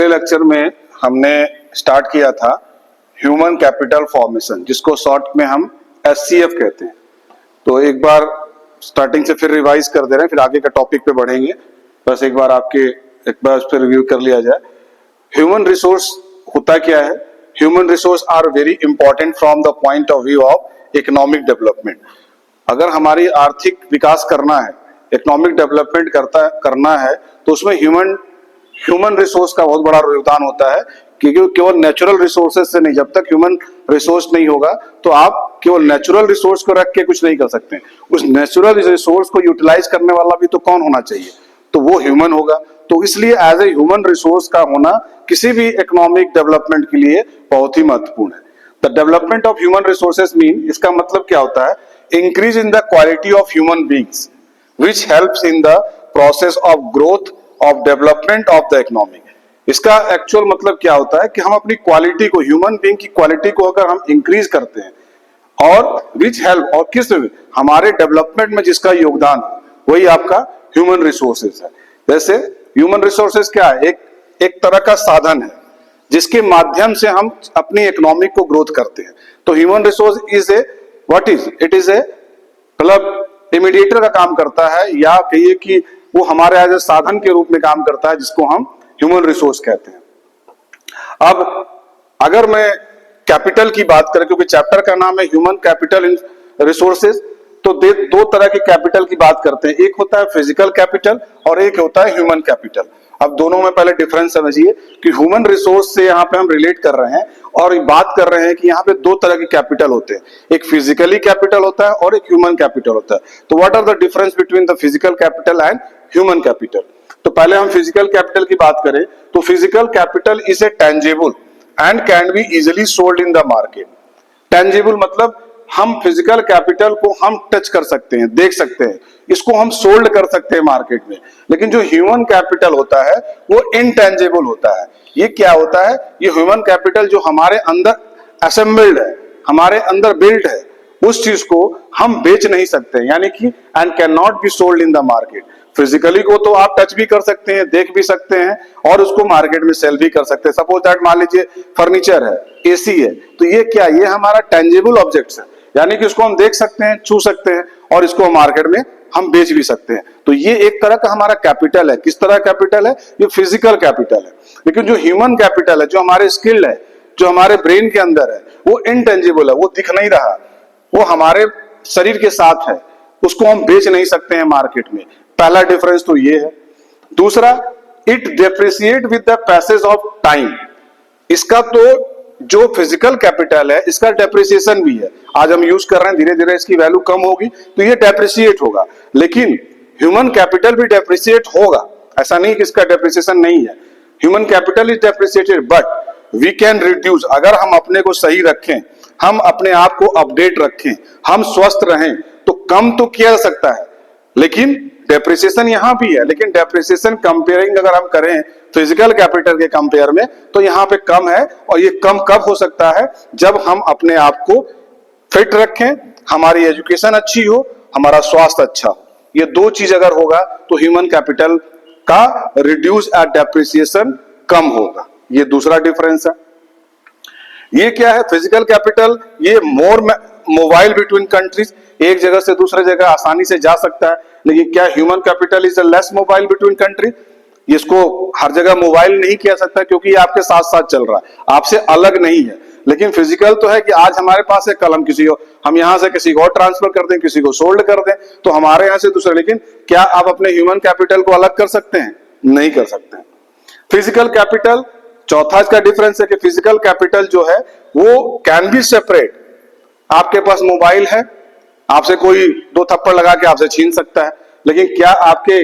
पिछले लेक्चर में हमने स्टार्ट किया था ह्यूमन कैपिटल फॉर्मेशन, जिसको शॉर्ट में हम HCF कहते हैं। तो एक बार स्टार्टिंग से फिर रिवाइज कर दे रहे हैं, फिर आगे का टॉपिक पे बढ़ेंगे। बस एक बार फिर रिव्यू कर लिया जाए। ह्यूमन रिसोर्स होता क्या है? Human resource are very important from the point of view of economic development. अगर हमारी आर्थिक विकास करना है, इकोनॉमिक डेवलपमेंट करना है, तो उसमें ह्यूमन रिसोर्स का बहुत बड़ा योगदान होता है। क्योंकि केवल नेचुरल रिसोर्सेज से नहीं, जब तक ह्यूमन रिसोर्स नहीं होगा तो आप केवल नेचुरल रिसोर्स को रख के कुछ नहीं कर सकते। उस नेचुरल रिसोर्स को यूटिलाइज करने वाला भी तो कौन होना चाहिए? तो वो ह्यूमन होगा। तो इसलिए एज ए ह्यूमन रिसोर्स का होना किसी भी इकोनॉमिक डेवलपमेंट के लिए बहुत ही महत्वपूर्ण है। The development of human resources mean, इसका मतलब क्या होता है? Increase in the quality of human beings which helps in the process of growth of development of the economy। इसका एक्चुअल मतलब क्या होता है कि हम अपनी क्वालिटी को, ह्यूमन बीइंग की क्वालिटी को अगर हम इंक्रीज करते हैं और विच हेल्प, और किस हमारे डेवलपमेंट में जिसका योगदान, वही आपका ह्यूमन रिसोर्सेज है। जैसे ह्यूमन रिसोर्सेज क्या है? एक तरह का साधन है जिसके माध्यम से हम अपनी इकोनॉमिक को ग्रोथ करते हैं। तो human resource is a what is it is a मतलब इमीडिएटर का काम करता है, या कहिए कि वो हमारे एज ए साधन के रूप में काम करता है, जिसको हम ह्यूमन रिसोर्स कहते हैं। अब अगर मैं कैपिटल की बात करें, क्योंकि चैप्टर का नाम है ह्यूमन कैपिटल इन रिसोर्सेज, तो दो तरह के कैपिटल की बात करते हैं। एक होता है फिजिकल कैपिटल और एक होता है ह्यूमन कैपिटल। अब दोनों में पहले डिफरेंस समझिए कि ह्यूमन रिसोर्स से यहाँ पे हम रिलेट कर रहे हैं और बात कर रहे हैं कि यहाँ पे दो तरह के कैपिटल होते हैं। एक फिजिकली कैपिटल होता है और एक ह्यूमन कैपिटल होता है। तो what are the difference between the physical capital and human capital? तो पहले हम फिजिकल कैपिटल की बात करें तो physical capital is a tangible and can be easily sold in the market. Tangible मतलब हम फिजिकल कैपिटल को हम टच कर सकते हैं, देख सकते हैं, इसको हम सोल्ड कर सकते हैं मार्केट में। लेकिन जो ह्यूमन कैपिटल होता है वो इनटेंजिबल होता है। ये क्या होता है? ये ह्यूमन कैपिटल जो हमारे अंदर असेंबल्ड है, हमारे अंदर बिल्ट है, उस चीज को हम बेच नहीं सकते, यानी कि and can not be sold in the market. Physically को तो आप टच भी कर सकते हैं, देख भी सकते हैं और उसको मार्केट में सेल भी कर सकते हैं। सपोज दैट मान लीजिए फर्नीचर है, एसी है, तो ये क्या, ये हमारा टेंजिबल ऑब्जेक्ट्स है, यानी कि उसको हम देख सकते हैं, छू सकते हैं और इसको मार्केट में हम बेच भी सकते हैं। तो ये एक तरह का हमारा कैपिटल है। किस तरह कैपिटल है? ये फिजिकल कैपिटल है। लेकिन जो ह्यूमन कैपिटल है, जो हमारे स्किल है, जो हमारे ब्रेन के अंदर है, वो इनटेंजिबल है, वो दिख नहीं रहा, वो हमारे शरीर के साथ है, उसको हम बेच नहीं सकते हैं मार्केट में। पहला डिफरेंस तो ये है। दूसरा, it depreciate with the passage of time. इसका तो जो फिजिकल कैपिटल है, इसका डेप्रिसिएशन भी है। आज हम यूज कर रहे हैं, धीरे धीरे इसकी वैल्यू कम होगी तो ये डेप्रिसिएट होगा। लेकिन ह्यूमन कैपिटल भी डेप्रिसिएट होगा, ऐसा नहीं कि इसका डेप्रिसिएशन नहीं है। Human capital is depreciated but we can reduce. अगर हम अपने को सही रखें, हम अपने आप को अपडेट रखें, हम स्वस्थ रहें, तो कम तो किया जा सकता है। लेकिन डेप्रिसिएशन यहां भी है, लेकिन डेप्रिसिएशन कंपेयरिंग अगर हम करें फिजिकल कैपिटल के कंपेयर में, तो यहां पे कम है। और ये कम कब हो सकता है? जब हम अपने आप को फिट रखें, हमारी एजुकेशन अच्छी हो, हमारा स्वास्थ्य अच्छा हो। ये दो चीज अगर होगा तो ह्यूमन कैपिटल का रिड्यूस एट डेप्रिसिएशन कम होगा। ये दूसरा डिफरेंस है। ये क्या है? फिजिकल कैपिटल ये मोर मोबाइल बिटवीन कंट्रीज, एक जगह से दूसरे जगह आसानी से जा सकता है। लेकिन क्या human capital is less mobile between country? इसको हर जगह मोबाइल नहीं किया सकता क्योंकि ये आपके साथ साथ चल रहा है, आपसे अलग नहीं है। लेकिन फिजिकल तो है कि आज हमारे पास है कलम, किसी को हम यहां से किसी को और ट्रांसफर कर दें, किसी को सोल्ड कर दें, तो हमारे यहां से दूसरे। लेकिन क्या आप अपने ह्यूमन कैपिटल को अलग कर सकते हैं? नहीं कर सकते हैं। फिजिकल कैपिटल, चौथा इसका डिफरेंस है कि फिजिकल कैपिटल जो है वो कैन बी सेपरेट। आपके पास मोबाइल है, आपसे कोई दो थप्पड़ लगा के आपसे छीन सकता है, लेकिन क्या आपके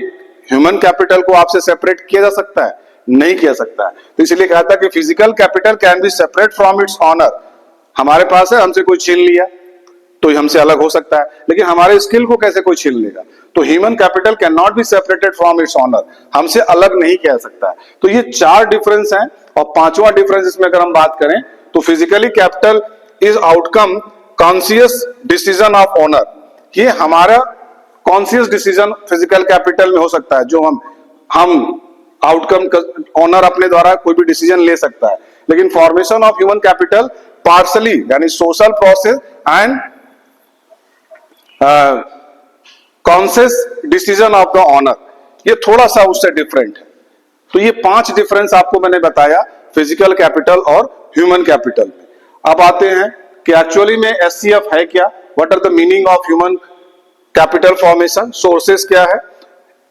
ह्यूमन कैपिटल को आपसे सेपरेट किया जा सकता है? नहीं किया सकता है। तो इसलिए कहा था कि physical capital can be separate from its owner. हमारे पास है, हमसे कोई छीन लिया तो हमसे अलग हो सकता है, लेकिन हमारे स्किल को कैसे कोई छीन लेगा? तो human capital can not be separated from its owner, हमसे अलग नहीं किया सकता है। तो ये चार डिफरेंस हैं। और पांचवा डिफरेंस इसमें अगर हम बात करें तो physically capital is outcome conscious decision of owner. ये हमारा कॉन्शियस डिसीजन फिजिकल कैपिटल में हो सकता है, जो हम आउटकम ओनर अपने द्वारा कोई भी डिसीजन ले सकता है, लेकिन formation of human capital partially यानी social process and conscious decision of the owner, ये थोड़ा सा उससे डिफरेंट है। तो ये 5 डिफरेंस आपको मैंने बताया फिजिकल कैपिटल और ह्यूमन कैपिटल में। अब आते हैं कि एक्चुअली में एचसीएफ है क्या, what are the meaning of human capital formation, sources क्या है।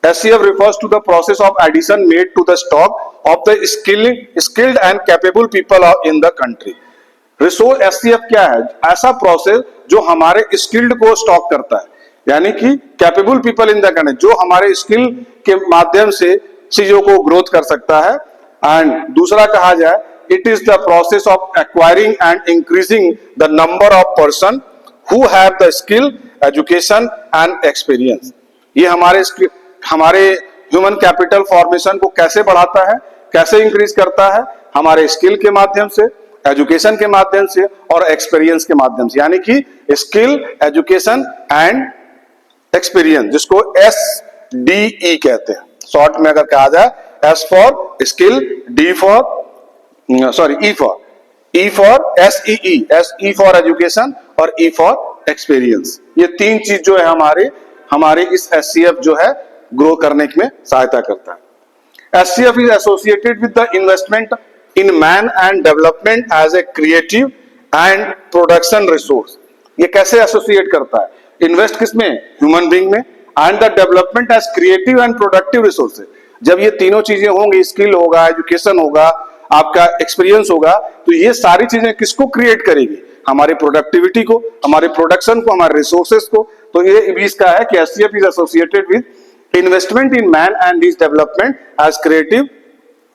HCF refers to the process of addition made to the stock of the skilled and capable people in the country. Resource HCF क्या है, ऐसा process जो हमारे skilled को stock करता है, यानी कि capable people in the country, जो हमारे स्किल के माध्यम से चीजों को ग्रोथ कर सकता है। एंड दूसरा कहा जाए, it is the process of acquiring and increasing the number of person who have the skill, education and experience. ये हमारे ह्यूमन कैपिटल फॉर्मेशन को कैसे बढ़ाता है, कैसे इंक्रीज करता है, हमारे स्किल के माध्यम से, एजुकेशन के माध्यम से और एक्सपीरियंस के माध्यम से, यानी कि स्किल, एजुकेशन एंड एक्सपीरियंस, जिसको SDE कहते हैं। शॉर्ट में अगर कहा जाए, S for skill, E for SEE for education और E फॉर एक्सपीरियंस। ये 3 चीज जो है हमारे इस HCF जो है ग्रो करने में सहायता करता है। HCF is associated with the investment in man and development as a creative and production resource. ये कैसे एसोसिएट करता है, इन्वेस्ट किसमें, ह्यूमन बीइंग में, and the development as creative and productive resources. जब ये तीनों चीजें होंगी, स्किल होगा, एजुकेशन होगा, आपका एक्सपीरियंस होगा, तो ये सारी चीजें किसको क्रिएट करेगी, हमारी प्रोडक्टिविटी को, हमारे प्रोडक्शन को, हमारे रिसोर्सेज को। तो ये भी इसका है कि HCF is associated with investment in man and his development as creative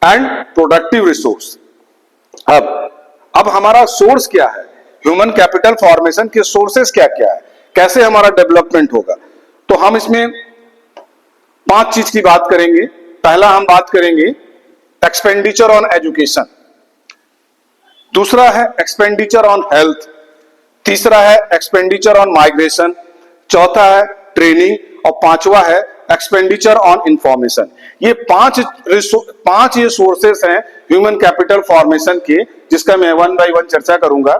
and productive resource. अब हमारा सोर्स क्या है, ह्यूमन कैपिटल फॉर्मेशन के सोर्सेस क्या क्या है, कैसे हमारा डेवलपमेंट होगा। तो हम इसमें 5 चीज की बात करेंगे। पहला हम बात करेंगे एक्सपेंडिचर ऑन एजुकेशन, दूसरा है एक्सपेंडिचर ऑन हेल्थ, तीसरा है एक्सपेंडिचर ऑन माइग्रेशन, चौथा है ट्रेनिंग और पांचवा है एक्सपेंडिचर ऑन इंफॉर्मेशन। ये 5 ये सोर्सेस हैं ह्यूमन कैपिटल फॉर्मेशन के, जिसका मैं 1 बाय 1 चर्चा करूंगा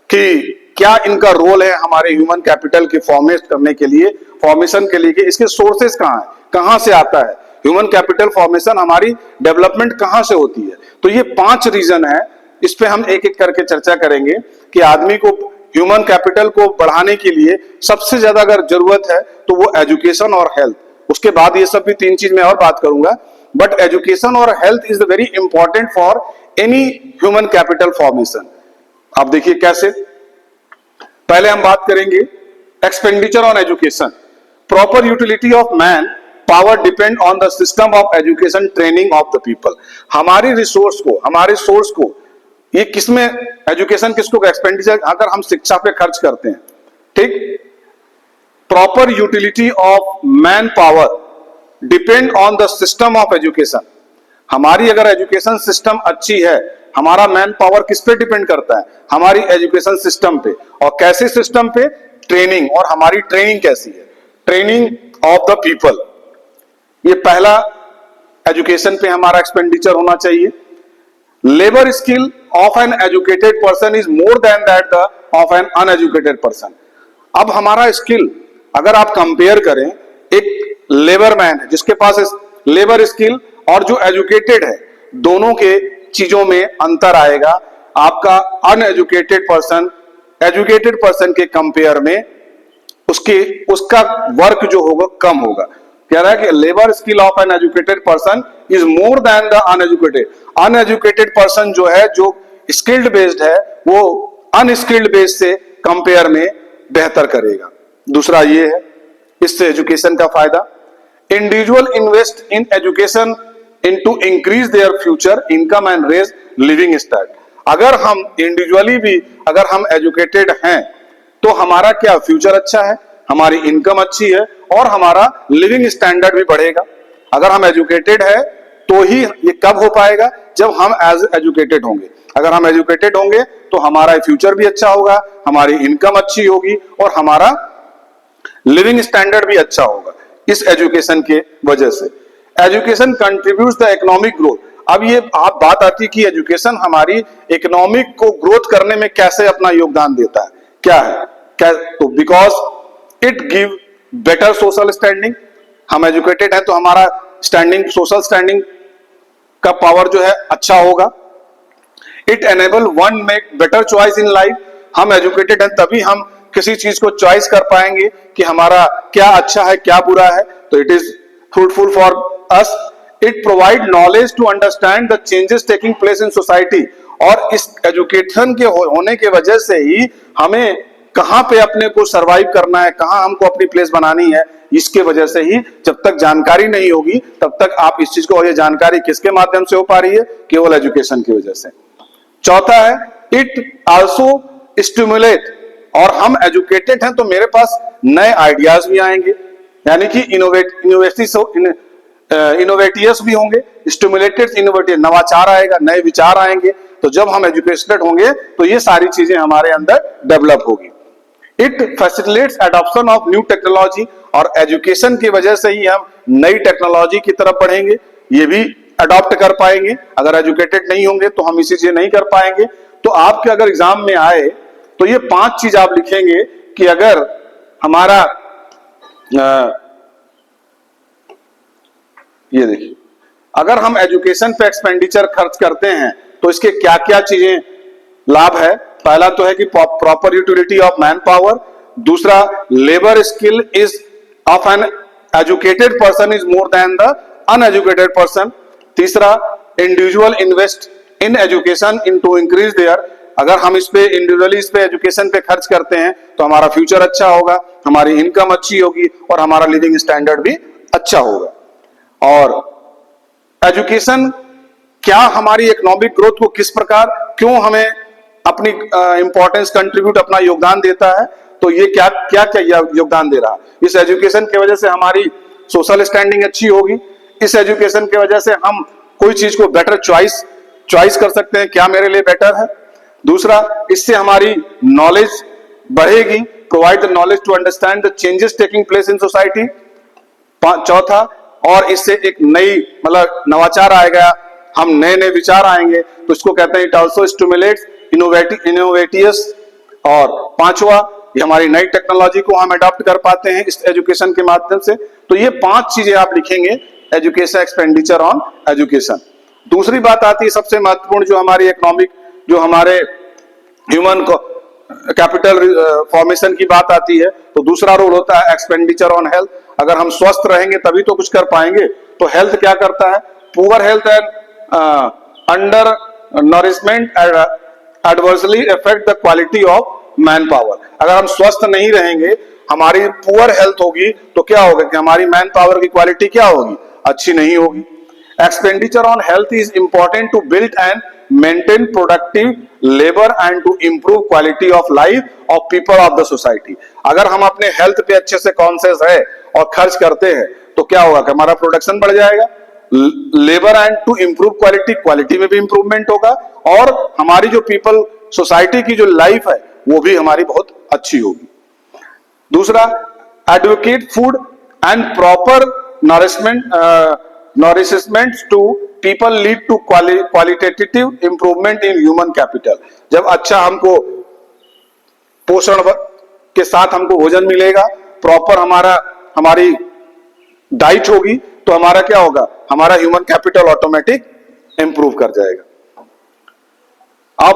कि क्या इनका रोल है हमारे ह्यूमन कैपिटल के फॉर्मेशन के लिए कि इसके सोर्सेस कहां है, कहां से आता है, ह्यूमन कैपिटल फॉर्मेशन हमारी डेवलपमेंट कहां से होती है। तो ये 5 रीजन है, इस पे हम एक एक करके चर्चा करेंगे कि आदमी को ह्यूमन कैपिटल को बढ़ाने के लिए सबसे ज्यादा अगर जरूरत है तो वो एजुकेशन और हेल्थ, उसके बाद ये सब भी 3 चीज मैं और बात करूंगा, बट एजुकेशन और health is very important for any human capital formation. आप देखिए कैसे, पहले हम बात करेंगे expenditure on education. Proper utility of man power depend on the system of education training of the people. हमारी रिसोर्स को, हमारे सोर्स को, ये किसमें एजुकेशन किसको, एक्सपेंडिचर अगर हम शिक्षा पे खर्च करते हैं, ठीक। Proper utility of man power depend on the system of education. हमारी अगर एजुकेशन सिस्टम अच्छी है, हमारा मैन पावर किस पे डिपेंड करता है, हमारी एजुकेशन सिस्टम पे। और कैसे सिस्टम पे, ट्रेनिंग, और हमारी ट्रेनिंग कैसी है, ट्रेनिंग ऑफ द पीपल। ये पहला एजुकेशन पे हमारा एक्सपेंडिचर होना चाहिए। Labour skill of an educated person is more than that of an uneducated person. अब हमारा स्किल अगर आप कंपेयर करें, एक लेबर मैन है जिसके पास लेबर स्किल और जो एजुकेटेड है, दोनों के चीजों में अंतर आएगा। आपका अनएजुकेटेड पर्सन एजुकेटेड पर्सन के कंपेयर में उसका वर्क जो होगा कम होगा। कह रहा है कि labour skill of an educated person is more than the uneducated. Uneducated person जो है, जो स्किल्ड बेस्ड है, वो अनस्किल्ड बेस्ड से कंपेयर में बेहतर करेगा। दूसरा ये है, इससे एजुकेशन का फायदा, individual invest in education in to increase their future income and raise living standard. अगर हम इंडिविजुअली भी अगर हम एजुकेटेड हैं तो हमारा क्या फ्यूचर अच्छा है, हमारी इनकम अच्छी है और हमारा लिविंग स्टैंडर्ड भी बढ़ेगा। अगर हम एजुकेटेड है तो ही ये कब हो पाएगा, जब हम एज एजुकेटेड होंगे। अगर हम एजुकेटेड होंगे तो हमारा फ्यूचर भी अच्छा होगा, हमारी इनकम अच्छी होगी और हमारा लिविंग स्टैंडर्ड भी अच्छा होगा इस एजुकेशन के वजह से। Education contributes the economic growth. अब ये आप बात आती है कि एजुकेशन हमारी इकोनॉमिक को ग्रोथ करने में कैसे अपना योगदान देता है, क्या है क्या, तो because it give better social standing. हम एजुकेटेड हैं तो हमारा स्टैंडिंग, सोशल स्टैंडिंग का पावर जो है अच्छा होगा। It enable one make better choice in life. हम एजुकेटेड हैं तभी हम किसी चीज को चॉइस कर पाएंगे कि हमारा क्या अच्छा है क्या बुरा है, तो it is fruitful for us. It provide knowledge to understand the changes taking place in society. और इस एजुकेशन के होने के वजह से ही हमें कहां पे अपने को सरवाइव करना है, कहां हमको अपनी प्लेस बनानी है, इसके वजह से ही। जब तक जानकारी नहीं होगी तब तक आप इस चीज को, और ये जानकारी किसके माध्यम से हो पा रही है, केवल एजुकेशन की वजह से। चौथा है इट आल्सो स्टिमुलेट। और हम एजुकेटेड हैं तो मेरे पास नए आइडियाज भी आएंगे, यानी कि इनोवेटियस भी होंगे। स्टिमुलेटेड इनोवेटिव, नवाचार आएगा, नए विचार आएंगे। तो जब हम एजुकेटेड होंगे तो ये सारी चीजें हमारे अंदर डेवलप होगी। It facilitates adoption of new technology. और एजुकेशन की वजह से ही हम नई टेक्नोलॉजी की तरफ बढ़ेंगे, ये भी अडॉप्ट कर पाएंगे। अगर एजुकेटेड नहीं होंगे तो हम इसी चीजें नहीं कर पाएंगे। तो आपके अगर एग्जाम में आए तो ये 5 चीज आप लिखेंगे कि अगर हमारा ये देखिए, अगर हम एजुकेशन पे एक्सपेंडिचर खर्च करते हैं तो इसके क्या क्या चीजें लाभ है। पहला तो है कि proper utility of man power. दूसरा, labour skill is of an educated person is more than the uneducated person. तीसरा, individual invest in education in to increase their. अगर हम इस पे इंडिविजुअली इस पे एजुकेशन पे खर्च करते हैं तो हमारा फ्यूचर अच्छा होगा, हमारी इनकम अच्छी होगी और हमारा लिविंग स्टैंडर्ड भी अच्छा होगा। और एजुकेशन क्या हमारी इकोनॉमिक ग्रोथ को किस प्रकार, क्यों हमें अपनी इंपॉर्टेंस कंट्रीब्यूट, अपना योगदान देता है, तो ये क्या क्या क्या योगदान दे रहा है। इस एजुकेशन की वजह से हमारी सोशल स्टैंडिंग अच्छी होगी। इस एजुकेशन की वजह से हम कोई चीज को बेटर चॉइस कर सकते हैं, क्या मेरे लिए बेटर है। दूसरा, इससे हमारी नॉलेज बढ़ेगी, provide the knowledge to understand the changes taking place in society. चौथा, और इससे एक नई मतलब नवाचार आएगा, हम नए नए विचार आएंगे, तो इसको कहते हैं इट आल्सो स्टिमुलेट्स इनोवेटियस। और पांचवा, ये हमारी नई टेक्नोलॉजी को हम अडॉप्ट कर पाते हैं इस एजुकेशन के माध्यम से। तो ये 5 चीजें आप लिखेंगे, एजुकेशन, एक्सपेंडिचर ऑन एजुकेशन। दूसरी बात आती है सबसे महत्वपूर्ण, जो हमारी इकोनॉमिक, जो हमारे ह्यूमन कैपिटल फॉर्मेशन की बात आती है, तो दूसरा रोल होता है एक्सपेंडिचर ऑन हेल्थ। अगर हम स्वस्थ रहेंगे तभी तो कुछ कर पाएंगे। तो हेल्थ क्या करता है, poor health and under nourishment adversely affect the quality of man power. अगर हम स्वस्थ नहीं रहेंगे, हमारी पुअर हेल्थ होगी, तो क्या होगा कि हमारी मैन पावर की क्वालिटी क्या होगी, अच्छी नहीं होगी। Expenditure on health is important to build and maintain productive labour and to improve quality of life of people of the society. अगर हम अपने हेल्थ पे अच्छे से कॉन्शियस है और खर्च करते हैं तो क्या होगा कि हमारा प्रोडक्शन बढ़ जाएगा, labour and to improve quality में भी इंप्रूवमेंट होगा, और हमारी जो पीपल सोसाइटी की जो लाइफ है वो भी हमारी बहुत अच्छी होगी। दूसरा, advocate food and proper nourishment to people lead to qualitative improvement in human capital. जब अच्छा हमको पोषण के साथ हमको भोजन मिलेगा, प्रॉपर हमारी डाइट होगी, तो हमारा क्या होगा, हमारा ह्यूमन कैपिटल ऑटोमेटिक इंप्रूव कर जाएगा। अब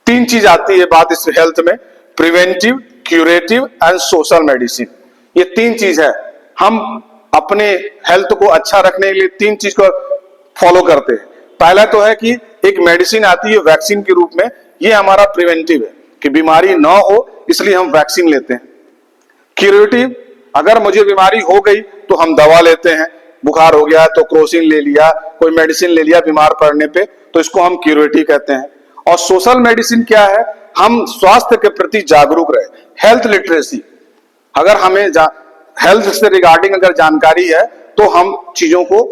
3 चीज आती है बात इस हेल्थ में, preventive, curative and social medicine. ये 3 चीज है। हम अपने हेल्थ को अच्छा रखने के लिए 3 चीज को फॉलो करते हैं। पहला तो है कि एक मेडिसिन आती है वैक्सीन के रूप में, ये हमारा प्रिवेंटिव है कि बीमारी ना हो इसलिए हम वैक्सीन लेते हैं। क्यूरेटिव, अगर मुझे बीमारी हो गई तो हम दवा लेते हैं, बुखार हो गया तो क्रोसिन ले लिया, कोई मेडिसिन ले लिया बीमार पड़ने पे, तो इसको हम क्यूरेटिव कहते हैं। और सोशल मेडिसिन क्या है, हम स्वास्थ्य के प्रति जागरूक रहे, हेल्थ लिटरेसी। अगर हमें हेल्थ से रिगार्डिंग अगर जानकारी है तो हम चीजों को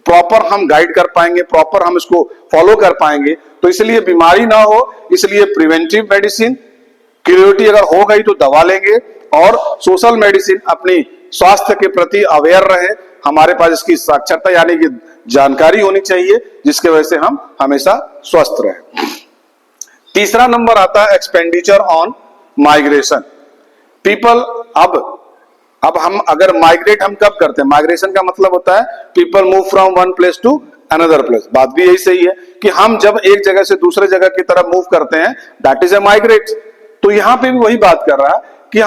प्रॉपर हम गाइड कर पाएंगे, प्रॉपर हम इसको फॉलो कर पाएंगे। तो इसलिए बीमारी ना हो इसलिए प्रिवेंटिव मेडिसिन, क्यूरेटिव अगर हो गई तो दवा लेंगे, और सोशल मेडिसिन अपनी स्वास्थ्य के प्रति अवेयर रहे, हमारे पास इसकी साक्षरता यानी कि जानकारी होनी चाहिए, जिसके वजह से हम हमेशा स्वस्थ रहें। तीसरा नंबर आता है एक्सपेंडिचर ऑन माइग्रेशन। पीपल अब हम अगर माइग्रेट हम कब करते हैं, माइग्रेशन का मतलब होता है people move from one place to another place. बात भी यही सही है कि हम जब एक जगह से दूसरे जगह की तरफ मूव करते हैं, दैट इज ए माइग्रेट। तो यहां पे भी वही बात कर रहा है कि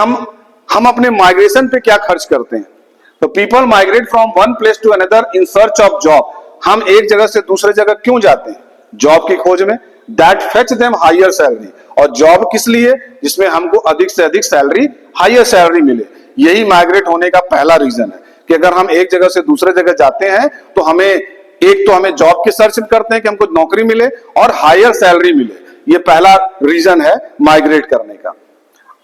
हम अपने माइग्रेशन पे क्या खर्च करते हैं। तो people migrate from one place to another in search of job. हम एक जगह से दूसरे जगह क्यों जाते हैं? जॉब की खोज में। That fetch them higher salary. और जॉब किस लिए? जिसमें हमको अधिक से अधिक सैलरी, हायर सैलरी मिले। यही माइग्रेट होने का पहला रीजन है कि अगर हम एक जगह से दूसरे जगह जाते हैं तो हमें जॉब की सर्च करते हैं कि हमको नौकरी मिले और हायर सैलरी मिले। ये पहला रीजन है माइग्रेट करने का।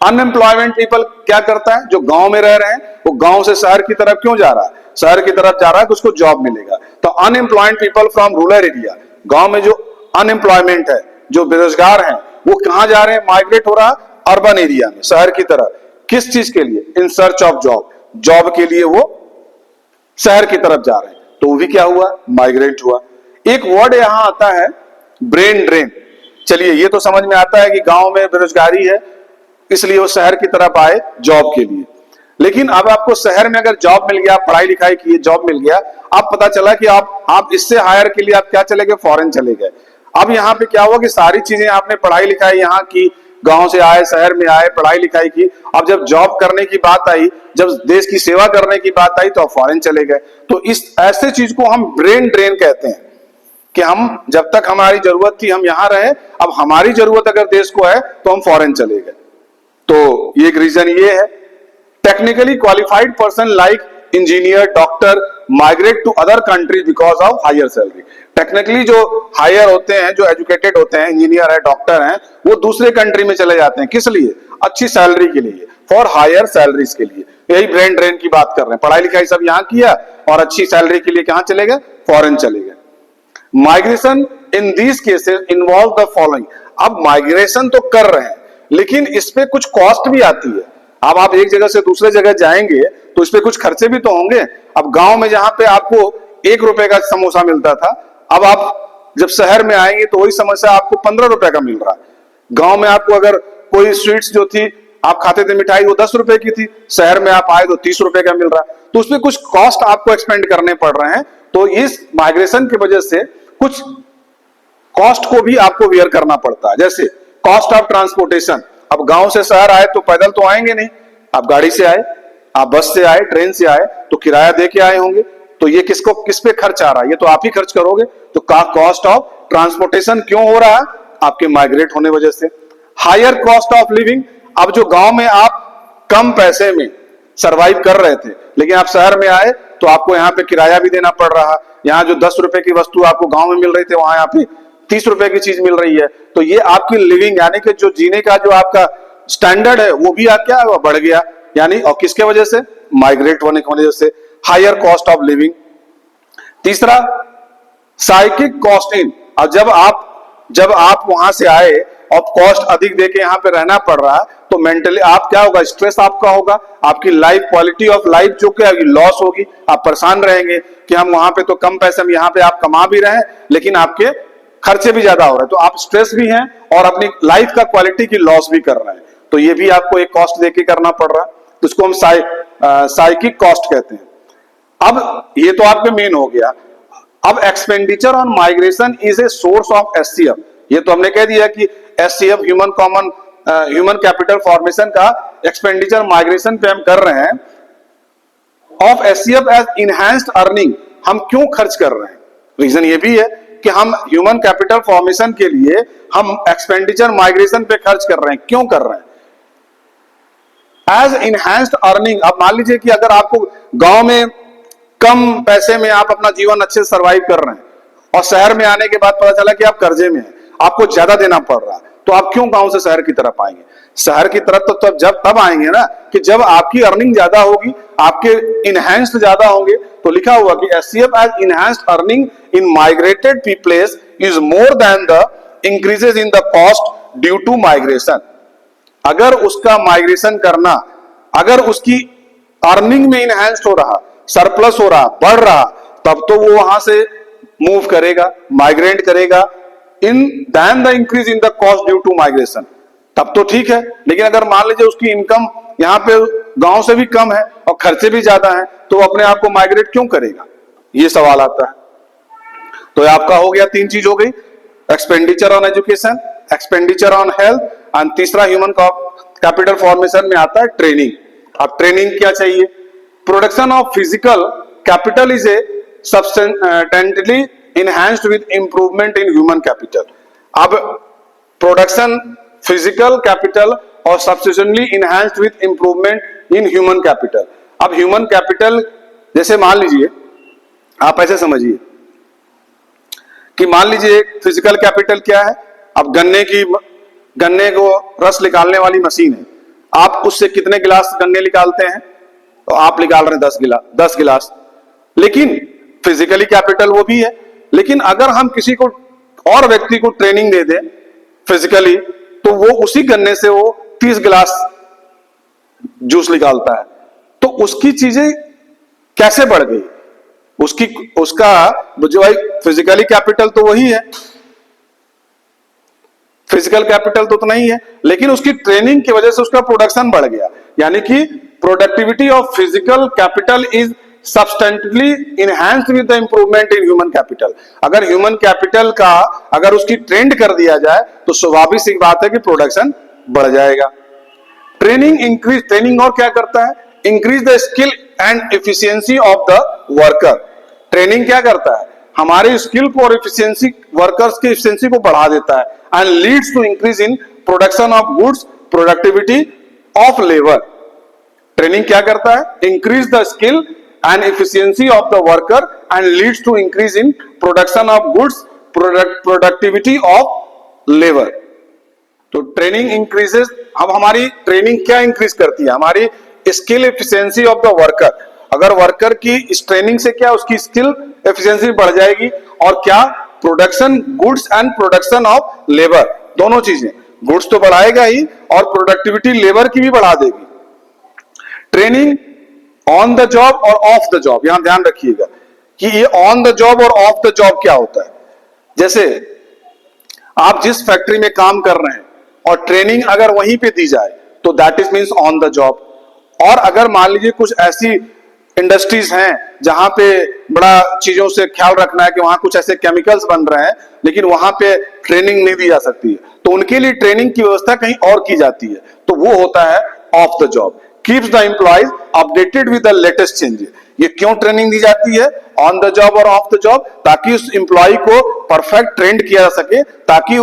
अनएम्प्लॉयमेंट पीपल क्या करता है? जो गांव में रह रहे हैं वो गांव से शहर की तरफ क्यों जा रहा है? शहर की तरफ जा रहा है कि उसको जॉब मिलेगा। तो unemployed people from rural area, गांव में जो अनएम्प्लॉयमेंट है, जो बेरोजगार हैं, वो कहां जा रहे हैं? माइग्रेट हो रहा अर्बन एरिया में, शहर की तरफ। किस चीज के लिए? इन सर्च ऑफ जॉब। जॉब के लिए वो शहर की तरफ जा रहे हैं, तो वो भी क्या हुआ? माइग्रेट हुआ। एक वर्ड यहां आता है ब्रेन ड्रेन। चलिए, ये तो समझ में आता है कि गांव में बेरोजगारी है इसलिए वो शहर की तरफ आए जॉब के लिए। लेकिन अब आपको शहर में अगर जॉब मिल गया, पढ़ाई लिखाई की जॉब मिल गया, अब पता चला कि आप इससे हायर के लिए आप क्या चले गए? फॉरेन चले गए। अब यहाँ पे क्या हुआ कि सारी चीजें आपने पढ़ाई लिखाई यहाँ की, गांव से आए, शहर में आए, पढ़ाई लिखाई की। अब जब जॉब करने की बात आई, जब देश की सेवा करने की बात आई, तो आप फॉरेन चले गए। तो इस ऐसे चीज को हम ब्रेन ड्रेन कहते हैं कि हम जब तक हमारी जरूरत थी हम यहां रहे, अब हमारी जरूरत अगर देश को है तो हम फॉरेन चले गए। तो एक रीजन ये है। Technically qualified person like engineer, doctor migrate to other country because of higher salary. Technically जो हायर होते हैं, जो एजुकेटेड होते हैं, इंजीनियर है, डॉक्टर हैं, वो दूसरे कंट्री में चले जाते हैं। किस लिए? अच्छी सैलरी के लिए, फॉर हायर सैलरीज के लिए। यही ब्रेन ड्रेन की बात कर रहे हैं। पढ़ाई लिखाई सब यहां किया और अच्छी सैलरी के लिए कहां चले गए? फॉरेन चले गए। Migration in these cases involve the following. अब माइग्रेशन तो कर रहे हैं लेकिन इस पे कुछ कॉस्ट भी आती है। अब आप एक जगह से दूसरे जगह जाएंगे तो इस पे कुछ खर्चे भी तो होंगे। अब गांव में जहां पे आपको 1 रुपए का समोसा मिलता था, अब आप जब शहर में आएंगे तो वही समोसा आपको 15 रुपए का मिल रहा है। गांव में आपको अगर कोई स्वीट्स जो थी आप खाते थे मिठाई, वो 10 रुपए की थी, शहर में आप आए तो 30 रुपए का मिल रहा है। तो उसमें कुछ कॉस्ट आपको एक्सपेंड करने पड़ रहे हैं। तो इस माइग्रेशन की वजह से कुछ कॉस्ट को भी आपको वेयर करना पड़ता है। जैसे कॉस्ट ऑफ ट्रांसपोर्टेशन। अब गांव से शहर आए तो पैदल तो आएंगे नहीं, आप गाड़ी से आए, आप बस से आए, ट्रेन से आए, तो किराया दे के आए होंगे। तो ये किस पे खर्च आ रहा है? ये तो आप ही खर्च करोगे। तो कॉस्ट ऑफ ट्रांसपोर्टेशन क्यों हो रहा है? आपके माइग्रेट होने वजह से। Higher cost of living. अब जो गांव में आप कम पैसे में सरवाइव कर रहे थे, लेकिन आप शहर में आए तो आपको यहाँ पे किराया भी देना पड़ रहा। यहाँ जो 10 रुपए की वस्तु आपको गांव में मिल रही थी, वहां यहाँ पे 30 रुपए की चीज मिल रही है। तो ये आपकी लिविंग यानी कि जो जीने का जो आपका स्टैंडर्ड है वो भी क्या बढ़ गया। यानी और किसके वजह से? माइग्रेट होने की वजह से। Higher cost of living. तीसरा साइकिक कॉस्ट इन। और जब आप वहां से आए और कॉस्ट अधिक देके यहाँ पे रहना पड़ रहा है तो मेंटली आप क्या होगा? स्ट्रेस आपका होगा, आपकी लाइफ, क्वालिटी ऑफ लाइफ जो क्या लॉस होगी। आप परेशान रहेंगे कि हम वहां पे तो कम पैसे में, यहाँ पे आप कमा भी रहे हैं लेकिन आपके खर्चे भी ज्यादा हो रहे हैं। तो आप स्ट्रेस भी हैं और अपनी लाइफ का क्वालिटी की लॉस भी कर रहे हैं। तो ये भी आपको एक कॉस्ट देके करना पड़ रहा है। तो उसको हम साइकिक कॉस्ट कहते हैं। अब ये तो आपके मेन हो गया। अब expenditure on migration is a source of HCF. ये तो हमने कह दिया कि एचसीएफ ह्यूमन कैपिटल फॉर्मेशन का एक्सपेंडिचर माइग्रेशन पे हम कर रहे हैं। Of HCF as enhanced earning. हम क्यों खर्च कर रहे हैं? रीजन ये भी है कि हम ह्यूमन कैपिटल फॉर्मेशन के लिए हम एक्सपेंडिचर माइग्रेशन पे खर्च कर रहे हैं। क्यों कर रहे हैं? As enhanced earning. अब मान लीजिए कि अगर आपको गांव में कम पैसे में आप अपना जीवन अच्छे से सर्वाइव कर रहे हैं और शहर में आने के बाद पता चला कि आप कर्जे में हैं, आपको ज्यादा देना पड़ रहा है, तो आप क्यों गांव से शहर की तरफ आएंगे? शहर की तरफ तो तब आएंगे ना कि जब आपकी अर्निंग ज्यादा होगी, आपके इनहैंस्ड ज्यादा होंगे। तो लिखा हुआ कि HCF as enhanced earning in migrated peoples is more than the increases in the cost due to migration. अगर उसका माइग्रेशन करना, अगर उसकी अर्निंग में इनहैंस्ड हो रहा, सरप्लस हो रहा, बढ़ रहा, तब तो वो वहां से मूव करेगा, माइग्रेट करेगा in then the increase in the cost due to migration, तब तो ठीक है। लेकिन अगर मान लीजिए उसकी इनकम यहाँ पे गांव से भी कम है और खर्चे भी ज्यादा हैं, तो वो अपने आप को माइग्रेट क्यों करेगा, ये सवाल आता है। तो आपका हो गया, 3 चीज हो गई, expenditure on education, expenditure on health, and तीसरा ह्यूमन कैपिटल फॉर्मेशन में आता है ट्रेनिंग। अब ट्रेनिंग क्या चाहिए? Production of physical capital is a substantially enhanced with improvement in human capital। अब प्रोडक्शन फिजिकल कैपिटल और substantially enhanced with improvement in human capital। अब ह्यूमन कैपिटल जैसे मान लीजिए, आप ऐसे समझिए कि मान लीजिए फिजिकल कैपिटल क्या है, अब गन्ने को रस निकालने वाली मशीन है, आप उससे कितने गिलास गन्ने निकालते हैं? तो आप निकाल रहे हैं 10 गिलास, लेकिन फिजिकली कैपिटल वो भी है। लेकिन अगर हम किसी को और व्यक्ति को ट्रेनिंग दे दें फिजिकली, तो वो उसी गन्ने से वो 30 गिलास जूस निकालता है, तो उसकी चीजें कैसे बढ़ गई? उसका जो है फिजिकली कैपिटल तो वही है, फिजिकल कैपिटल तो उतना ही है, लेकिन उसकी ट्रेनिंग की वजह से उसका प्रोडक्शन बढ़ गया। यानी कि productivity of physical capital is substantially enhanced with the improvement in human capital. अगर ह्यूमन कैपिटल का अगर उसकी ट्रेंड कर दिया जाए तो स्वाभाविक सी बात है कि प्रोडक्शन बढ़ जाएगा। ट्रेनिंग और क्या करता है? Increase the skill and efficiency of the worker. Training क्या करता है? हमारे स्किल को और एफिशिएंसी, वर्कर्स की एफिशिएंसी को बढ़ा देता है and leads to increase in production of goods, productivity of labour. Training क्या करता है? Increase the skill and efficiency of the worker and leads to increase in production of goods, productivity of labor। तो training increases. अब हमारी training क्या increase करती है? हमारी skill efficiency of the worker. अगर वर्कर की इस ट्रेनिंग से क्या उसकी स्किल एफिशिएंसी बढ़ जाएगी, और क्या production goods and production of labour, दोनों चीजें, गुड्स तो बढ़ाएगा ही और प्रोडक्टिविटी लेबर की भी बढ़ा देगी। ट्रेनिंग ऑन द जॉब और ऑफ द जॉब, यहां ध्यान रखिएगा कि ये ऑन द जॉब और ऑफ द जॉब क्या होता है। जैसे आप जिस फैक्ट्री में काम कर रहे हैं और ट्रेनिंग अगर वहीं पे दी जाए तो that is means on the job. और अगर मान लीजिए कुछ ऐसी इंडस्ट्रीज हैं जहां पे बड़ा चीजों से ख्याल रखना है कि वहां कुछ ऐसे केमिकल्स बन रहे हैं लेकिन वहां पे ट्रेनिंग नहीं दी जा सकती है, तो उनके लिए ट्रेनिंग की व्यवस्था कहीं और की जाती है, तो वो होता है of the job. Keeps the employees updated with the latest changes. ये क्यों ट्रेनिंग दी जाती है ऑन द जॉब और ऑफ द जॉब? ताकि उस एम्प्लॉय को परफेक्ट ट्रेंड किया जा सके, ताकि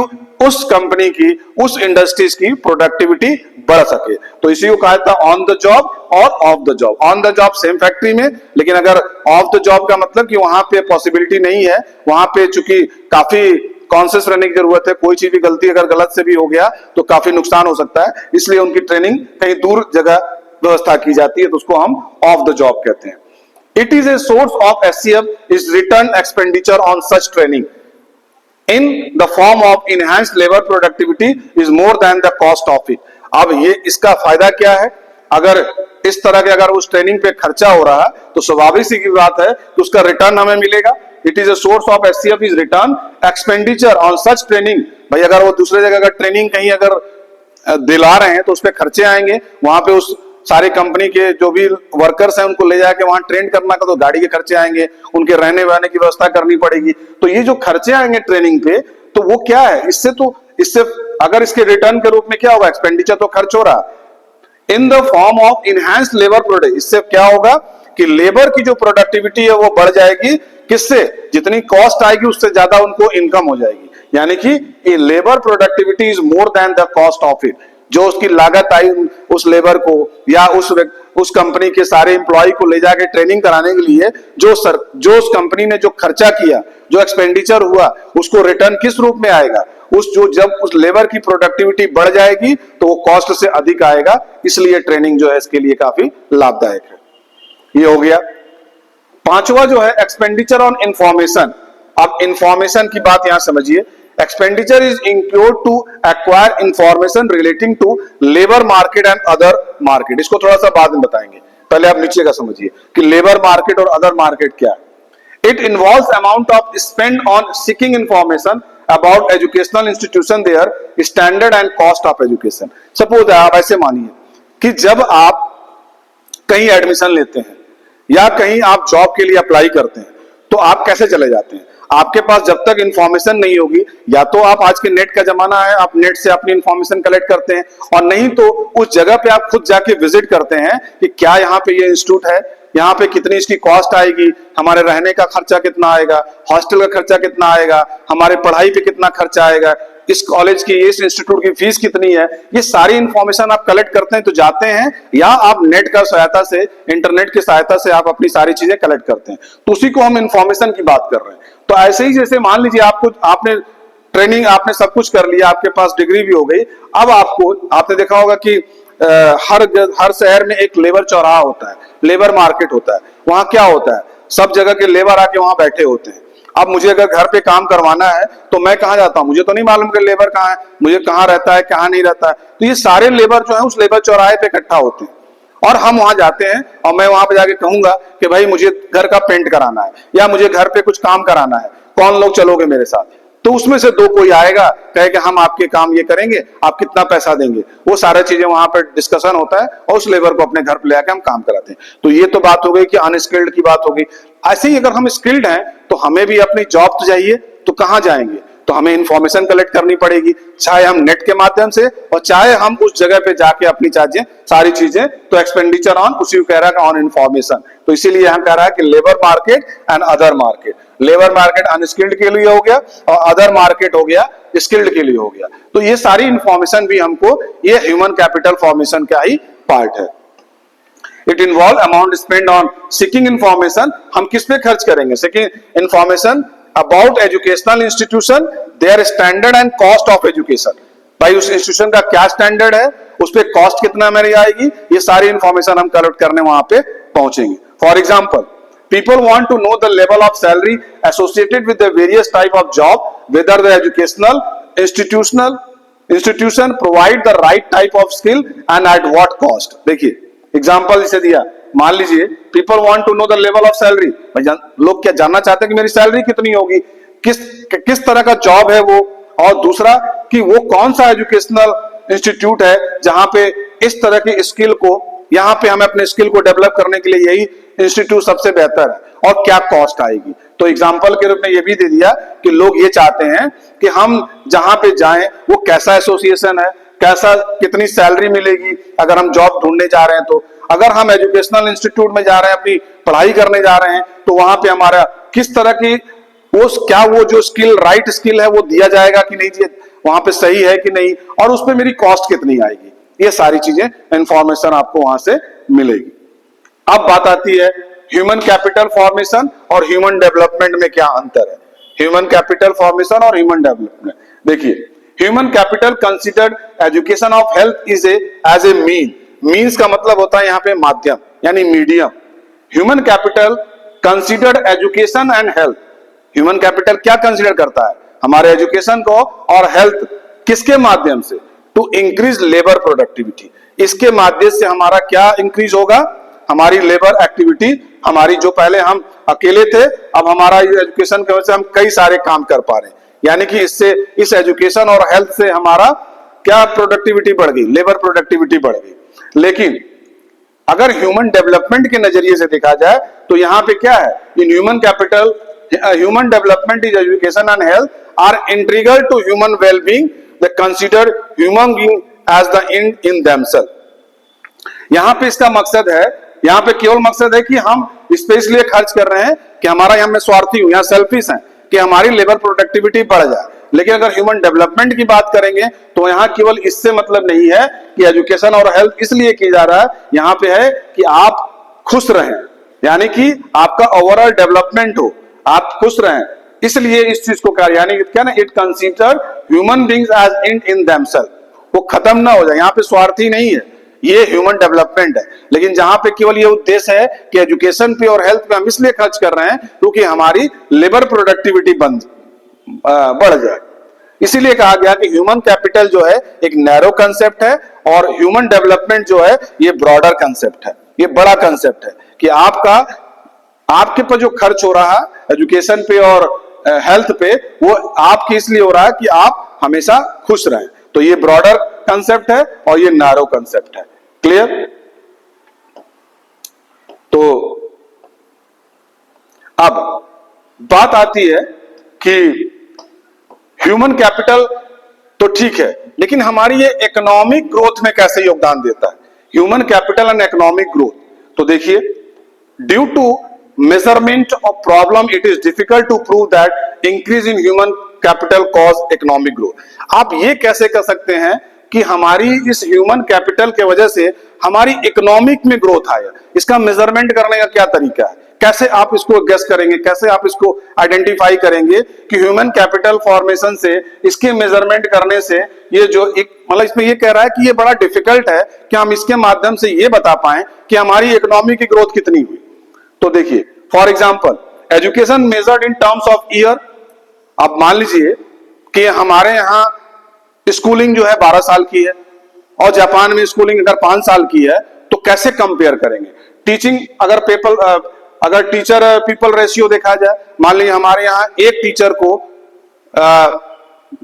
उस कंपनी की, उस इंडस्ट्रीज की प्रोडक्टिविटी बढ़ सके। तो इसी को कहा था ऑन द जॉब और of the job. On the job same factory में, लेकिन अगर ऑफ द जॉब का मतलब कि वहां पे पॉसिबिलिटी नहीं है, वहां पे चूंकि काफी कॉन्शियस रहने की जरूरत है, कोई चीज भी गलती अगर गलत से भी हो गया तो काफी नुकसान हो सकता है, इसलिए उनकी ट्रेनिंग कहीं दूर जगह व्यवस्था की जाती है, तो उसको हम ऑफ द जॉब कहते हैं। It is a source of HCF is return expenditure on such training in the form of enhanced labour productivity is more than the cost of it. अब ये इसका फायदा क्या है? अगर इस तरह के अगर उस ट्रेनिंग पे खर्चा हो रहा है तो स्वाभाविक सी बात है कि उसका रिटर्न हमें मिलेगा। It is a source of HCF is return expenditure on such training. भाई अगर वो दूसरे जगह अगर ट्रेनिंग कहीं अगर दिला रहे हैं तो उस पर खर्चे आएंगे, वहां पे उस सारी कंपनी के जो भी वर्कर्स हैं उनको ले जाके वहां ट्रेन करना का, तो गाड़ी के खर्चे आएंगे, उनके रहने वहने की व्यवस्था करनी पड़ेगी। तो ये जो खर्चे आएंगे ट्रेनिंग पे, तो वो क्या है? इससे अगर इसके रिटर्न के रूप में क्या होगा? एक्सपेंडिचर तो खर्च हो रहा in the form of enhanced labour product. इससे क्या होगा कि लेबर की जो प्रोडक्टिविटी है वो बढ़ जाएगी। किससे? जितनी कॉस्ट आएगी उससे ज्यादा उनको इनकम हो जाएगी। यानी कि labour productivity is more than the cost of it. जो उसकी लागत आई उस लेबर को या उस कंपनी के सारे एम्प्लॉय को ले जाके ट्रेनिंग कराने के लिए जो उस कंपनी ने जो खर्चा किया, जो एक्सपेंडिचर हुआ, उसको रिटर्न किस रूप में आएगा? जब उस लेबर की प्रोडक्टिविटी बढ़ जाएगी तो वो कॉस्ट से अधिक आएगा। इसलिए ट्रेनिंग जो है इसके लिए काफी लाभदायक है। ये हो गया। पांचवा जो है एक्सपेंडिचर ऑन इंफॉर्मेशन। अब इंफॉर्मेशन की बात यहां समझिए। Expenditure is incurred to acquire information relating to labor market and other market। इसको थोड़ा सा बाद में बताएंगे। पहले आप नीचे का समझिए कि लेबर मार्केट और अदर मार्केट क्या है। It involves amount of spend on seeking information about educational institution, their standard and cost of education. Suppose आप ऐसे मानिए कि जब आप कहीं एडमिशन लेते हैं या कहीं आप जॉब के लिए अप्लाई करते हैं तो आप कैसे चले जाते हैं? आपके पास जब तक इंफॉर्मेशन नहीं होगी, या तो आप, आज के नेट का जमाना है, आप नेट से अपनी इंफॉर्मेशन कलेक्ट करते हैं, और नहीं तो उस जगह पे आप खुद जाके विजिट करते हैं कि क्या यहाँ पे ये इंस्टीट्यूट है, यहाँ पे कितनी इसकी कॉस्ट आएगी, हमारे रहने का खर्चा कितना आएगा, हॉस्टल का खर्चा कितना आएगा, हमारे पढ़ाई पे कितना खर्चा आएगा, इस कॉलेज की, इस इंस्टीट्यूट की फीस कितनी है, ये सारी इंफॉर्मेशन आप कलेक्ट करते हैं तो जाते हैं, या आप नेट का सहायता से, इंटरनेट की सहायता से आप अपनी सारी चीजें कलेक्ट करते हैं। तो उसी को हम इंफॉर्मेशन की बात कर रहे हैं। तो ऐसे ही जैसे मान लीजिए आपने ट्रेनिंग, आपने सब कुछ कर लिया, आपके पास डिग्री भी हो गई, अब आपने देखा होगा कि हर शहर में एक लेबर चौराहा होता है, लेबर मार्केट होता है। वहां क्या होता है, सब जगह के लेबर आके वहां बैठे होते हैं। अब मुझे अगर घर पे काम करवाना है तो मैं कहाँ जाता हूँ? मुझे तो नहीं मालूम कि लेबर कहाँ है, मुझे कहाँ रहता है, कहाँ नहीं रहता है। तो ये सारे लेबर जो है उस लेबर चौराहे पे इकट्ठा होते हैं, और हम वहां जाते हैं, और मैं वहां पे जाके कहूंगा कि भाई मुझे घर का पेंट कराना है, या मुझे घर पे कुछ काम कराना है, कौन लोग चलोगे मेरे साथ? तो उसमें से दो कोई आएगा, कहेगा हम आपके काम ये करेंगे, आप कितना पैसा देंगे, वो सारी चीजें वहां पर डिस्कशन होता है, और उस लेबर को अपने घर पे लेकर हम काम कराते हैं। तो ये तो बात हो गई कि अनस्किल्ड की बात हो गई। ऐसे ही अगर हम स्किल्ड हैं तो हमें भी अपनी जॉब तो चाहिए, तो कहां जाएंगे? तो हमें इंफॉर्मेशन कलेक्ट करनी पड़ेगी, चाहे हम नेट के माध्यम से, और चाहे हम उस जगह पे जाके अपनी सारी चीजें। तो एक्सपेंडिचर ऑन, उसी को कह रहा है ऑन इंफॉर्मेशन। तो इसीलिए हम कह रहा है कि labour market and other market. Labour market unskilled के लिए हो गया, और अदर मार्केट हो गया स्किल्ड के लिए हो गया। तो ये सारी इंफॉर्मेशन भी हमको, ये ह्यूमन कैपिटल फॉर्मेशन का ही पार्ट है। It involve amount spend on seeking information. हम किस पे खर्च करेंगे? Seeking information about educational institution, their standard and cost of education. भाई उस इंस्टीट्यूशन का क्या स्टैंडर्ड है, उस पे कॉस्ट कितना मेरी आएगी, ये सारी इंफॉर्मेशन हम कलेक्ट करने वहां पे पहुंचेंगे। For example, people want to know the level of salary associated with the various type of job, whether the educational institution provide the right type of skill and at what cost। देखिए example इसे दिया, मान लीजिए people want to know the level of salary. लोग क्या जानना चाहते हैं कि मेरी सैलरी कितनी होगी, किस तरह का जॉब है वो, और दूसरा कि वो कौन सा एजुकेशनल इंस्टीट्यूट है जहां पे इस तरह की स्किल को, यहाँ पे हमें अपने स्किल को डेवलप करने के लिए यही इंस्टीट्यूट सबसे बेहतर है, और क्या कॉस्ट आएगी। तो एग्जाम्पल के रूप में ये भी दे दिया कि लोग ये चाहते हैं कि हम जहां पे जाएं वो कैसा एसोसिएशन है, कैसा, कितनी सैलरी मिलेगी अगर हम जॉब ढूंढने जा रहे हैं। तो अगर हम एजुकेशनल इंस्टीट्यूट में जा रहे हैं, अपनी पढ़ाई करने जा रहे हैं, तो वहां पे हमारा किस तरह की वो जो स्किल, राइट स्किल है वो दिया जाएगा कि नहीं, वहां पे सही है कि नहीं, और उस पर मेरी कॉस्ट कितनी आएगी। ये सारी चीजें इंफॉर्मेशन आपको वहां से मिलेगी। अब बात आती है ह्यूमन कैपिटल फॉर्मेशन और ह्यूमन डेवलपमेंट में क्या अंतर है। ह्यूमन कैपिटल फॉर्मेशन और ह्यूमन डेवलपमेंट, देखिए human capital considered education of health is as a means का मतलब होता है यहाँ पे माध्यम, यानी medium. Human capital considered education and health. Human capital क्या कंसिडर करता है? हमारे एजुकेशन को और हेल्थ, किसके माध्यम से? To increase labour productivity. इसके माध्यम से हमारा क्या इंक्रीज होगा? हमारी लेबर एक्टिविटी, हमारी जो पहले हम अकेले थे, अब हमारा एजुकेशन की वजह से हम कई सारे काम कर पा रहे हैं, यानी कि इससे, इस एजुकेशन और हेल्थ से हमारा क्या प्रोडक्टिविटी बढ़ गई, लेबर प्रोडक्टिविटी बढ़ गई। लेकिन अगर ह्यूमन डेवलपमेंट के नजरिए से देखा जाए तो यहाँ पे क्या है, in human capital, human development is education and health are integral to human wellbeing, they consider human being as the end in themself. यहाँ पे इसका मकसद है, यहाँ पे केवल मकसद है कि हम इस पे इसलिए खर्च कर रहे हैं कि हमारा, यहाँ में स्वार्थी हूं, यहाँ सेल्फिश है कि हमारी लेबर प्रोडक्टिविटी बढ़ जाए। लेकिन अगर ह्यूमन डेवलपमेंट की बात करेंगे तो यहाँ केवल इससे मतलब नहीं है कि एजुकेशन और हेल्थ इसलिए की जा रहा है, यहाँ पे है कि आप खुश रहें, यानी कि आपका ओवरऑल डेवलपमेंट हो, आप खुश रहें, इसलिए इस चीज को कहा, यानी क्या ना, it consider human beings as end in themself. वो खत्म ना हो जाए, यहाँ पे स्वार्थी नहीं है, ये ह्यूमन डेवलपमेंट है। लेकिन जहां पे केवल ये उद्देश्य है कि एजुकेशन पे और हेल्थ पे हम इसलिए खर्च कर रहे हैं क्योंकि हमारी लेबर प्रोडक्टिविटी बढ़ जाए। इसीलिए कहा गया कि ह्यूमन कैपिटल जो है एक नैरो कंसेप्ट है और ह्यूमन डेवलपमेंट जो है ये ब्रॉडर कंसेप्ट है। ये बड़ा कंसेप्ट है कि आपके पर जो खर्च हो रहा है एजुकेशन पे और हेल्थ पे, वो आपके इसलिए हो रहा है कि आप हमेशा खुश रहें। तो ये ब्रॉडर कंसेप्ट है और ये नैरो कंसेप्ट है। क्लियर? तो अब बात आती है कि ह्यूमन कैपिटल तो ठीक है, लेकिन हमारी ये इकोनॉमिक ग्रोथ में कैसे योगदान देता है, human capital and economic growth. तो देखिए, due to measurement of problem it is difficult to prove that increase in human capital cause economic growth. आप ये कैसे कर सकते हैं कि हमारी इस ह्यूमन कैपिटल के वजह से हमारी इकोनॉमिक में ग्रोथ आया? इसका मेजरमेंट करने का क्या तरीका है? कैसे आप इसको गेस करेंगे, कैसे आप इसको आइडेंटिफाई करेंगे कि ह्यूमन कैपिटल फॉर्मेशन से, इसके मेजरमेंट करने से, ये जो एक मतलब इसमें ये कह रहा है कि ये बड़ा डिफिकल्ट है कि हम इसके माध्यम से ये बता पाए कि हमारी इकोनॉमी की ग्रोथ कितनी हुई। तो देखिए, for example education measured in terms of year. आप मान लीजिए कि हमारे यहां स्कूलिंग जो है 12 साल की है और जापान में स्कूलिंग अगर 5 साल की है, तो कैसे कंपेयर करेंगे? टीचिंग अगर टीचर पीपल रेशियो देखा जाए, मान लीजिए हमारे यहाँ एक टीचर को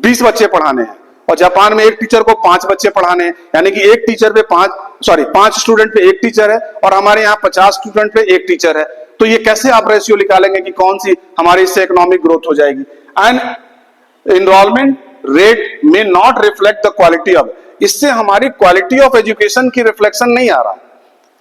20 बच्चे पढ़ाने हैं और जापान में एक टीचर को 5 बच्चे पढ़ाने हैं, यानी कि एक टीचर पे 5 स्टूडेंट पे एक टीचर है और हमारे यहाँ 50 स्टूडेंट पे एक टीचर है। तो ये कैसे आप रेशियो निकालेंगे कि कौन सी हमारी इससे इकोनॉमिक ग्रोथ हो जाएगी? एंड एनरोलमेंट रेट में not reflect the quality of, इससे हमारी क्वालिटी ऑफ एजुकेशन की रिफ्लेक्शन नहीं आ रहा।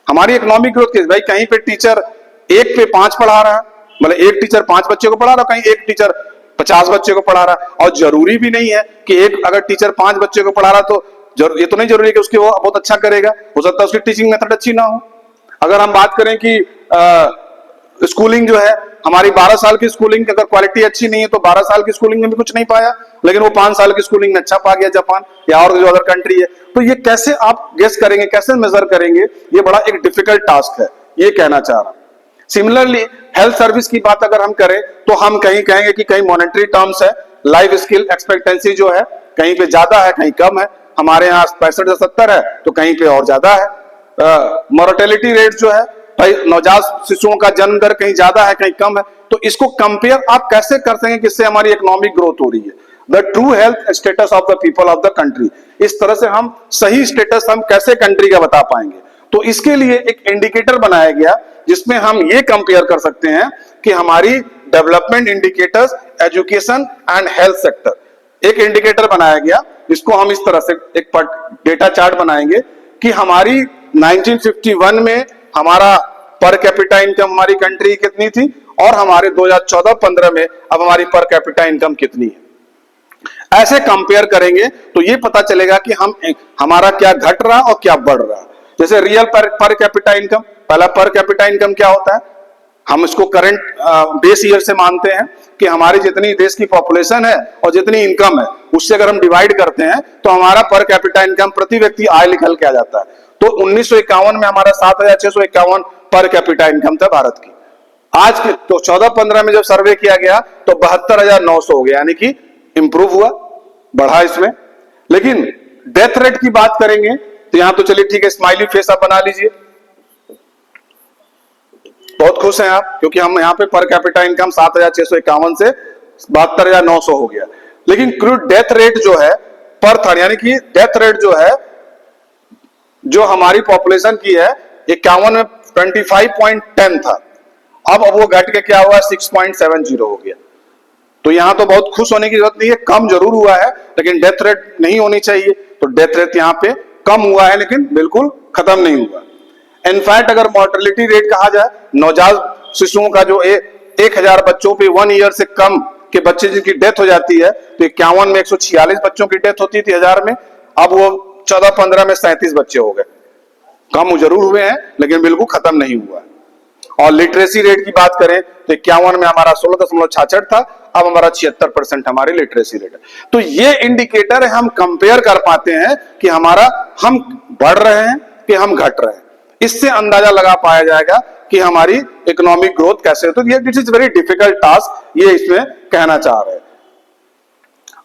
हमारी इकोनॉमिक ग्रोथ की भाई कहीं पे टीचर 1 पे 5 पढ़ा रहा है, मतलब एक टीचर 5 बच्चे को पढ़ा रहा है, कहीं एक टीचर 50 बच्चे को पढ़ा रहा है। और जरूरी भी नहीं है कि एक अगर टीचर 5 बच्चे को पढ़ा रहा तो ये तो नहीं जरूरी कि उसकी वो बहुत अच्छा करेगा, हो सकता है उसकी टीचिंग मेथड अच्छी ना हो। अगर हम बात करें कि स्कूलिंग जो है हमारी 12 साल की स्कूलिंग अगर क्वालिटी अच्छी नहीं है तो 12 साल की स्कूलिंग में भी कुछ नहीं पाया, लेकिन वो 5 साल की स्कूलिंग में अच्छा पा गया जापान या और जो अदर कंट्री है। तो ये कैसे आप गेस करेंगे, कैसे मेजर करेंगे? ये बड़ा एक डिफिकल्ट टास्क है, ये कहना चाह रहा हूं। सिमिलरली हेल्थ सर्विस की बात अगर हम करें तो हम कहीं कहेंगे कि कहीं मॉनेटरी टर्म्स है, लाइफ स्किल एक्सपेक्टेंसी जो है कहीं पे ज्यादा है कहीं कम है। हमारे यहाँ 65 से 70 है तो कहीं पे और ज्यादा है। मोर्टेलिटी रेट जो है भाई, नवजात शिशुओं का जन्म दर कहीं ज्यादा है कहीं कम है। तो इसको कंपेयर आप कैसे कर सकेंगे किससे हमारी इकोनॉमिक ग्रोथ हो रही है? The true health status of the people of the country. इस तरह से हम सही स्टेटस हम कैसे कंट्री का बता पाएंगे? तो इसके लिए एक इंडिकेटर बनाया गया जिसमें हम ये कंपेयर कर सकते हैं कि हमारी development indicators education and health sector, एक इंडिकेटर बनाया गया जिसको हम इस तरह से एक डेटा चार्ट बनाएंगे कि हमारी 1951 में हमारा पर कैपिटा इनकम हमारी कंट्री कितनी थी और हमारे 2014-15 में अब हमारी पर कैपिटा इनकम कितनी है। ऐसे कंपेयर करेंगे तो ये पता चलेगा कि हमारा क्या घट रहा और क्या बढ़ रहा। जैसे रियल पर कैपिटा इनकम, पहला पर कैपिटा इनकम क्या होता है? हम इसको करंट बेस ईयर से मानते हैं कि हमारी जितनी देश की पॉपुलेशन है और जितनी इनकम है उससे अगर हम डिवाइड करते हैं तो हमारा पर कैपिटा इनकम प्रति व्यक्ति आय निकल के आ जाता है। तो 1951 में हमारा 7,651 पर कैपिटा इनकम था भारत की। आज के तो 14-15 में जब सर्वे किया गया तो 72,900 हो गया, यानी कि इंप्रूव हुआ, बढ़ा इसमें। लेकिन डेथ रेट की बात करेंगे तो यहां तो चलिए ठीक है, स्माइली फेस आप बना लीजिए, बहुत खुश हैं आप क्योंकि हम यहां पे पर कैपिटा इनकम 7,651 से 72,900 हो गया। लेकिन क्रूड डेथ रेट जो है पर थर्ड, यानी कि डेथ रेट जो है जो हमारी पॉपुलेशन की है 51 में 25.10 था, अब वो घट के क्या हुआ 6.70 हो गया। तो यहां तो बहुत खुश होने की जरूरत नहीं है, कम जरूर हुआ है लेकिन डेथ रेट नहीं होनी चाहिए। तो डेथ रेट यहां पे कम हुआ है लेकिन बिल्कुल खत्म नहीं हुआ। इनफैक्ट अगर मॉर्टेलिटी रेट कहा जाए, नवजात शिशुओं का जो 1000 बच्चों पे 1 ईयर से कम के बच्चे जिनकी डेथ हो जाती है तो 51 में 146 बच्चों की डेथ होती थी 1000 में, अब वो 14-15 में 37 बच्चे हो गए। कम जरूर हुए हैं लेकिन बिल्कुल खत्म नहीं हुआ। और लिटरेसी रेट की बात करें तो 51 में हमारा 16.66 था, अब हमारा 76% हमारी लिटरेसी रेट है। तो ये इंडिकेटर हम कंपेयर कर पाते हैं कि हमारा हम बढ़ रहे हैं कि हम घट रहे हैं। इससे अंदाजा लगा पाया जाएगा कि हमारी इकोनॉमिक ग्रोथ कैसे है। तो ये this is very difficult task, ये इसमें कहना चाह रहे हैं।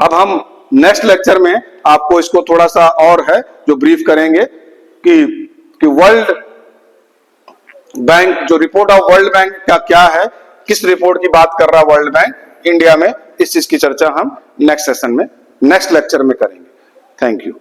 अब हम नेक्स्ट लेक्चर में आपको इसको थोड़ा सा और है जो ब्रीफ करेंगे कि वर्ल्ड बैंक, जो रिपोर्ट ऑफ वर्ल्ड बैंक का क्या है, किस रिपोर्ट की बात कर रहा है वर्ल्ड बैंक इंडिया में, इस चीज की चर्चा हम नेक्स्ट सेशन में, नेक्स्ट लेक्चर में करेंगे। Thank you.